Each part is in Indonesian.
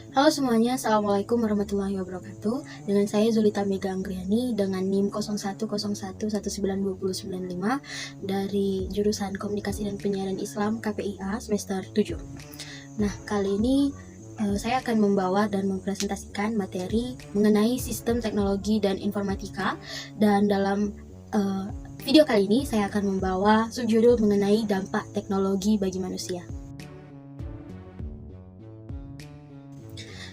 Halo semuanya, Assalamualaikum warahmatullahi wabarakatuh. Dengan saya Zulita Mega Anggriani dengan NIM 0101192095 dari jurusan Komunikasi dan Penyiaran Islam KPIA semester 7. Nah, kali ini saya akan membawa dan mempresentasikan materi mengenai sistem teknologi dan informatika, dan dalam video kali ini saya akan membawa subjudul mengenai dampak teknologi bagi manusia.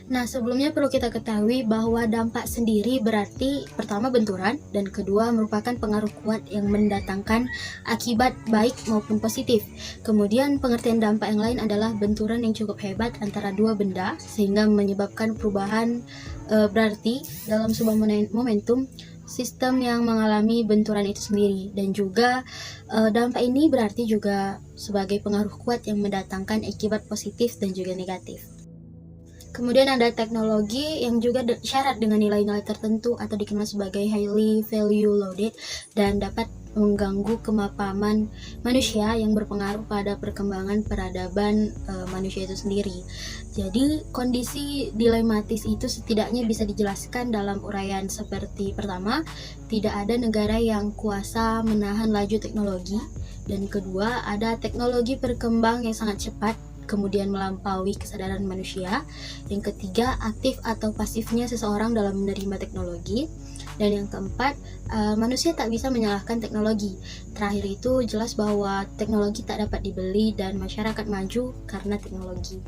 Nah, sebelumnya perlu kita ketahui bahwa dampak sendiri berarti pertama benturan, dan kedua merupakan pengaruh kuat yang mendatangkan akibat baik maupun positif. Kemudian pengertian dampak yang lain adalah benturan yang cukup hebat antara dua benda sehingga menyebabkan perubahan, berarti dalam sebuah momentum sistem yang mengalami benturan itu sendiri. Dan juga dampak ini berarti juga sebagai pengaruh kuat yang mendatangkan akibat positif dan juga negatif. Kemudian ada teknologi yang juga syarat dengan nilai-nilai tertentu atau dikenal sebagai highly value loaded dan dapat mengganggu kemapanan manusia yang berpengaruh pada perkembangan peradaban manusia itu sendiri. Jadi kondisi dilematis itu setidaknya bisa dijelaskan dalam uraian seperti pertama, tidak ada negara yang kuasa menahan laju teknologi, dan kedua, ada teknologi berkembang yang sangat cepat kemudian melampaui kesadaran manusia. Yang ketiga, aktif atau pasifnya seseorang dalam menerima teknologi. Dan yang keempat, manusia tak bisa menyalahkan teknologi. Terakhir itu jelas bahwa teknologi tak dapat dibeli dan masyarakat maju karena teknologi.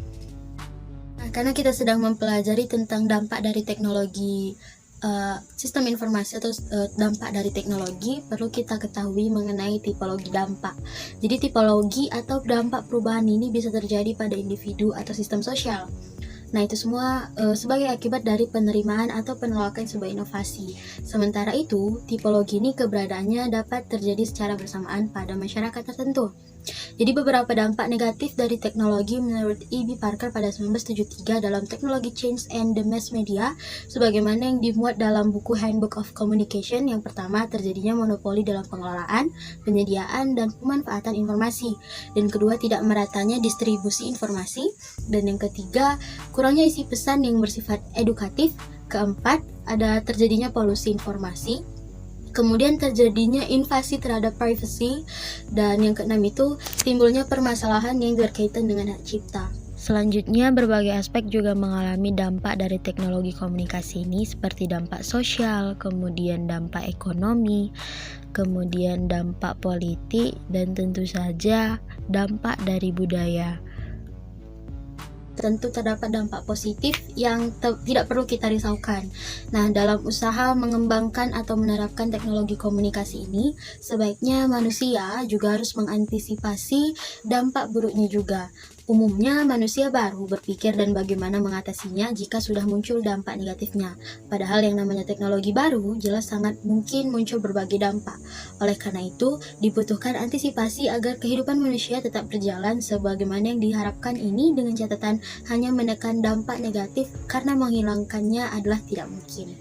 Nah, karena kita sedang mempelajari tentang dampak dari teknologi, sistem informasi atau dampak dari teknologi, perlu kita ketahui mengenai tipologi dampak. Jadi tipologi atau dampak perubahan ini bisa terjadi pada individu atau sistem sosial. Nah, itu semua sebagai akibat dari penerimaan atau penolakan sebuah inovasi. Sementara itu, tipologi ini keberadaannya dapat terjadi secara bersamaan pada masyarakat tertentu. Jadi beberapa dampak negatif dari teknologi menurut E.B. Parker pada 1973 dalam Technology Change and the Mass Media, sebagaimana yang dimuat dalam buku Handbook of Communication. Yang pertama, terjadinya monopoli dalam pengelolaan, penyediaan, dan pemanfaatan informasi. Dan kedua, tidak meratanya distribusi informasi. Dan yang ketiga, kurangnya isi pesan yang bersifat edukatif. Keempat, ada terjadinya polusi informasi. Kemudian terjadinya invasi terhadap privacy. Dan yang keenam itu timbulnya permasalahan yang berkaitan dengan hak cipta. Selanjutnya, berbagai aspek juga mengalami dampak dari teknologi komunikasi ini, seperti dampak sosial, kemudian dampak ekonomi, kemudian dampak politik, dan tentu saja dampak dari budaya. Tentu terdapat dampak positif yang tidak perlu kita risaukan. Nah, dalam usaha mengembangkan atau menerapkan teknologi komunikasi ini, sebaiknya manusia juga harus mengantisipasi dampak buruknya juga. Umumnya manusia baru berpikir dan bagaimana mengatasinya jika sudah muncul dampak negatifnya. Padahal yang namanya teknologi baru jelas sangat mungkin muncul berbagai dampak. Oleh karena itu, dibutuhkan antisipasi agar kehidupan manusia tetap berjalan sebagaimana yang diharapkan ini, dengan catatan hanya menekan dampak negatif karena menghilangkannya adalah tidak mungkin.